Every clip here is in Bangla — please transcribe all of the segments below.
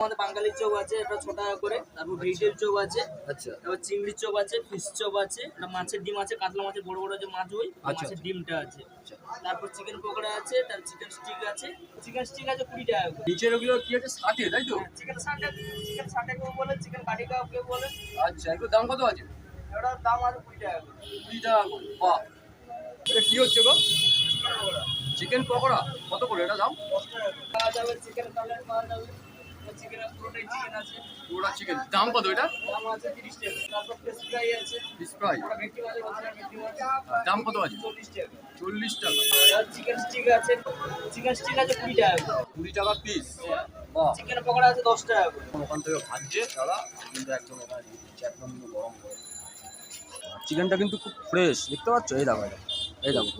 আমাদের বাঙালির চপ আছে, এটা 6 টাকা করে। তারপর ভেজিটেবল চপ আছে। আচ্ছা তারপর চিংড়ির চপ আছে, ফিশ চপ আছে, একটা মাছের ডিম আছে, কাতলা মাছের বড় বড় যে মাছ হয়, আচ্ছা। মাছের ডিমটা আছে। তারপর চিকেন পকোড়া আছে, তার চিকেন স্টিক আছে। চিকেন স্টিক আছে 20 টাকা করে। নিচের ওগুলো কি আছে 60 তাই তো? চিকেন 60, চিকেন 60 কেউ বলে, চিকেন কাঠি কাবাব কেউ বলে। আচ্ছা, এগুলোর দাম কত আছে? এটার দাম আছে 20 টাকা করে। 20 টাকা করে। বাহ, এটা কি হচ্ছে গো? চিকেন পকোড়া কত করে এটা দাম? 10 টাকা করে পাওয়া যাবে। চিকেন কাটলেট পাওয়া যাবে। চিকেনের পুরোটাই চিকেন আছে। পুরোটা চিকেন দাম কত এটা? দাম আছে 30 টাকা। তারপর ফিশ ফ্রাই আছে। ফিশ ফ্রাই ওটা ভেটকি মাছ বলছিলাম, ভেটকি মাছ দাম কত আছে? 40 টাকা। 40 টাকা। আর চিকেন স্টিক আছে, চিকেন স্টিক আছে 20 টাকা করে। 20 টাকা পিস। বাহ, চিকেন পকোড়া আছে 10 টাকা করে। ওখান থেকে ভাজছে তারা কিন্তু একদম এখানে দিয়ে দিচ্ছে, একদম কিন্তু গরম করে। চিকেনটা কিন্তু খুব ফ্রেশ, দেখতে পাচ্ছ? এই দেখো, এই দেখো,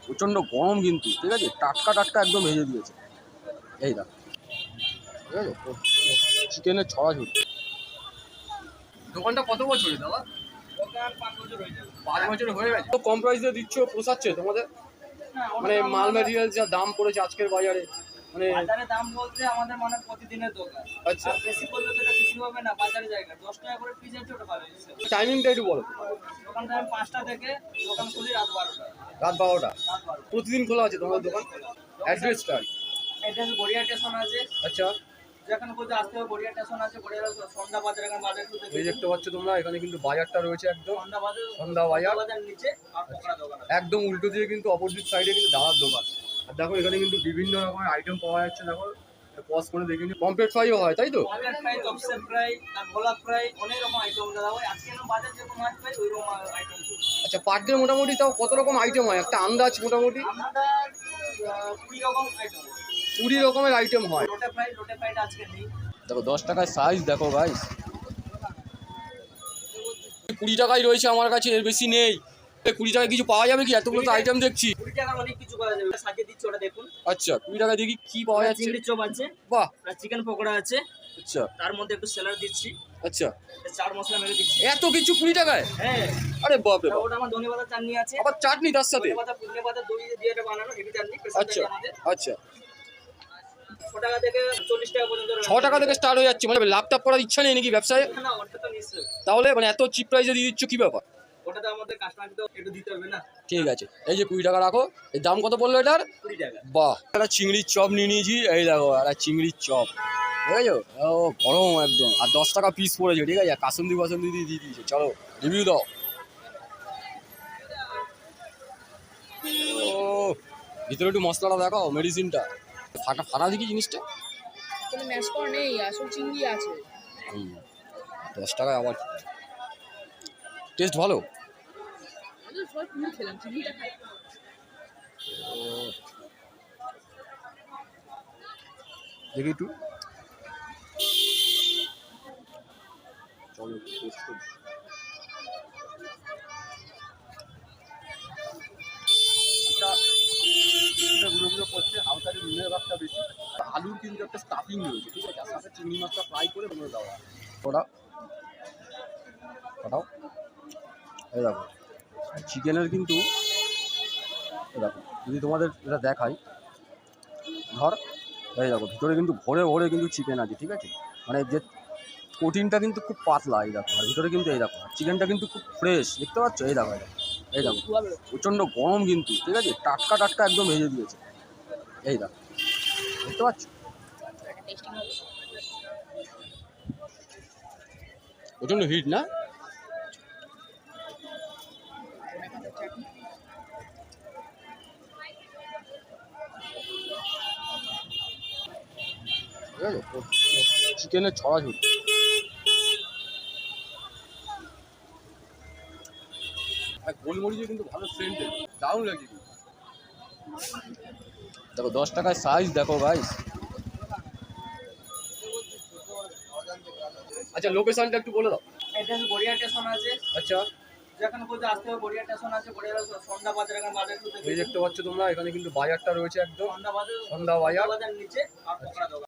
প্রচণ্ড গরম কিন্তু, ঠিক আছে? টাটকা টাটকা একদম ভেজে দিয়েছে, এই দেখো, ঠিক আছে? চিকেনের ছড়াছড়ি। দোকানটা কত বছরের দাদা? দোকান 5 বছর হয়ে যাবে। 5 বছর হয়ে গেছে। তো কম প্রাইসে দিচ্ছ, পোষাচ্ছে তোমাদের? না, মানে মাল ম্যাটেরিয়াল যা দাম পড়েছে আজকের বাজারে, মানে বাজারে দাম বলতে আমাদের মানে প্রতিদিনের দোকান। আচ্ছা, আর বেশি করলে তো এটা বিক্রি হবে না বাজারে জায়গা। 10 টাকা করে পিস আছে, ওটা ভালো হয়েছে। টাইমিংটা একটু বলো। দোকান টাইম 5টা থেকে, দোকান খুলি রাত 12টা। রাত 12টা। রাত 12টা। প্রতিদিন খোলা আছে তোমাদের দোকান? অ্যাড্রেসটা? এটা গড়িয়া স্টেশন আছে। আচ্ছা, যেখানে বলতে আসতে হবে গড়িয়া স্টেশন আছে, গড়িয়া সন্ধ্যা বাজার, এখানে বাজার খুলতে এই দেখতে পাচ্ছ তোমরা, এখানে কিন্তু বাজারটা রয়েছে একদম সন্ধ্যা বাজার, সন্ধ্যা বাজার। বাজার নিচে আর পকড়া দোকান আছে। একদম উল্টো দিয়ে কিন্তু অপোজিট সাইডে কিন্তু দাদার দোকান। আর দেখো এখানে কিন্তু বিভিন্ন রকমের আইটেম পাওয়া যাচ্ছে। দেখো পজ করে দেখে নিই, পমফ্রেট ফ্রাইও হয় তাই তো? পমফ্রেট ফ্রাই, তপসে ফ্রাই, আর ভোলা ফ্রাই, অনেক রকম আইটেম দাদা হয়। আজকে বাজার যেরকম মাছ পাই ওই রকম আইটেম। আচ্ছা, পার ডে মোটামুটি তাও কত রকম আইটেম হয় একটা আন্দাজ মোটামুটি? আমাদের 20 রকম আইটেম। 20 রকমের আইটেম হয়। লোটে ফ্রাইটা আজকে নেই। দেখো 10 টাকায় সাইজ দেখো গাইস, 20 টাকায় রয়েছে আমার কাছে, এর বেশি নেই। 20 টাকায় কিছু পাওয়া যাবে কি? এতগুলো তো আইটেম দেখছি। 20 টাকা অনেক কিছু পাওয়া যাবে, সাজিয়ে দিচ্ছি, ওটা দেখুন। আচ্ছা, 20 টাকায় দেখি কি পাওয়া যাচ্ছে। চিংড়ির চপ আছে, বাহ, আর চিকেন পকোড়া আছে। আচ্ছা তার মধ্যে একটু স্যালাড দিচ্ছি, আচ্ছা, চার মশলা মেরে দিচ্ছি। এত কিছু 20 টাকায়? হ্যাঁ, আরে বাপ রে বাপ। ওটা আমার ধনেপাতা চাটনি আছে, আবার চাটনি তার সাথে? ধনেপাতা পুদিনা দই দিয়ে এটা বানানো হেভি চাটনি, স্পেশাল আচ্ছা চাটনি আমাদের। আচ্ছা, 6 টাকা থেকে 40 টাকা পর্যন্ত। 6 টাকা থেকে স্টার্ট হয়ে যাচ্ছে, মানে লাভ টাভ করার ইচ্ছা নেই নাকি ব্যবসায়? না, ওটা তো নিশ্চয়ই। তাহলে মানে এত চিপ প্রাইসে দিয়ে দিচ্ছ, কি ব্যাপার? ওটা তো আমাদের কাস্টমারকে তো একটু দিতে হবে না। ঠিক আছে, এই যে 20 টাকা রাখো। এর দাম কত পড়লো এটার? 20 টাকা। বাহ, একটা চিংড়ির চপ নিয়ে নিয়েছি, এই দেখো একটা চিংড়ির চপ, ঠিক আছে? ও গরম একদম, আর 10 টাকা পিস পড়েছে, ঠিক আছে? কাসুন্দি বাসুন্দি দিয়ে দিয়ে দিয়েছে। চলো রিভিউ দাও। ও, ভিতরে একটু মশলাটা দেখাও, মেডিসিনটা ফাটা ফাটা দেখি জিনিসটা। কোনো ম্যাশ করা নেই, আসল চিংড়ি আছে। 10 টাকায় আবার টেস্ট ভালো। আমি তো সবাই পুরো খেলাম, চিংড়িটা খাই। দেখি একটু, চলো টেস্ট করি। গুঁড়ো গুঁড়ো করছে, হালকা নুনের ভাবটা বেশি। আলুর কিন্তু একটা স্টাফিং রয়েছে, ঠিক আছে? তার সাথে চিংড়ি মাছটা ফ্রাই করে মনে দেওয়া। ওটা ওটাও এই দেখো, চিকেনের কিন্তু দেখো, যদি তোমাদের এটা দেখাই, ধর এই দেখো, ভিতরে কিন্তু ভরে ভরে কিন্তু চিকেন আছে, ঠিক আছে? মানে যে প্রোটিনটা কিন্তু খুব পাতলা, এই দেখো, আর ভিতরে কিন্তু এই দেখো, চিকেনটা কিন্তু খুব ফ্রেশ, দেখতে পাচ্ছ? এই দেখো, এই দেখো, প্রচণ্ড গরম কিন্তু, ঠিক আছে? টাটকা টাটকা একদম ভেজে দিয়েছে, এই দেখো, দেখতে পাচ্ছ? প্রচণ্ড হিট না? ঠিক আছে, চিকেনের ছড়াছড়ি। আর গোলমরিচে কিন্তু ভালো সেন্ট, দারুণ লাগছে কিন্তু। দেখো 10 টাকায় সাইজ দেখো গাইস। আচ্ছা, লোকেশনটা একটু বলে দাও। এটা গড়িয়া স্টেশন আছে। আচ্ছা, যেখানে বলতে আসতে হবে গড়িয়া স্টেশন আছে, গড়িয়া সন্ধ্যা বাজার, এখানে বাজার খুলতে এই দেখতে পাচ্ছ তোমরা, এখানে কিন্তু বাজারটা রয়েছে একদম সন্ধ্যা বাজার, সন্ধ্যা বাজার। বাজার নিচে আর পকড়া দোকান।